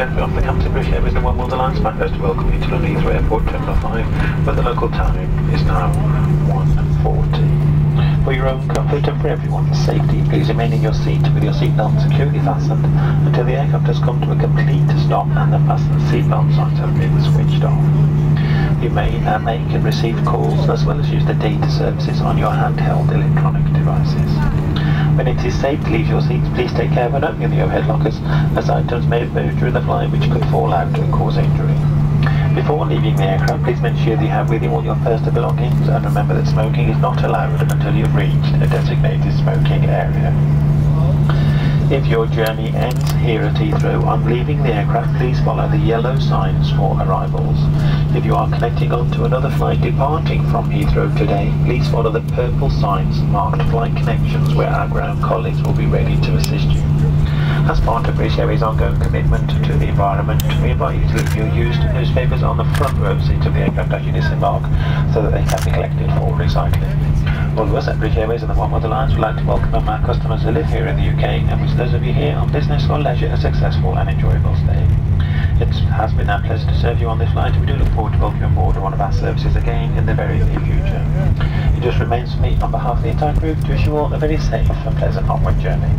gentlemen, off the Captain British Airways and One World Alliance flight first to welcome you to London Heathrow Airport, Terminal 5, where the local time is now 1:40. For your own comfort and for everyone's safety, please remain in your seat with your seatbelt securely fastened until the aircraft has come to a complete stop and the fastened seatbelt signs have been switched off. You may now make and receive calls as well as use the data services on your handheld electronic devices. When it is safe to leave your seats, please take care when opening the overhead lockers, as items may have moved during the flight which could fall out and cause injury. Before leaving the aircraft, please make sure that you have with you all your personal belongings, and remember that smoking is not allowed until you've reached a designated smoking area. If your journey ends here at Heathrow on leaving the aircraft, please follow the yellow signs for arrivals. If you are connecting on to another flight departing from Heathrow today, please follow the purple signs marked flight connections, where our ground colleagues will be ready to assist you. As part of British Airways' ongoing commitment to the environment, we invite you to leave your used newspapers on the front row seat of the aircraft as you disembark, so that they can be collected for recycling. All of us at British Airways and the One World Alliance would like to welcome our customers who live here in the UK, and wish those of you here on business or leisure a successful and enjoyable stay. It has been our pleasure to serve you on this flight, and we do look forward to welcoming you on board one of our services again in the very near future. It just remains for me, on behalf of the entire group, to wish you all a very safe and pleasant onward journey.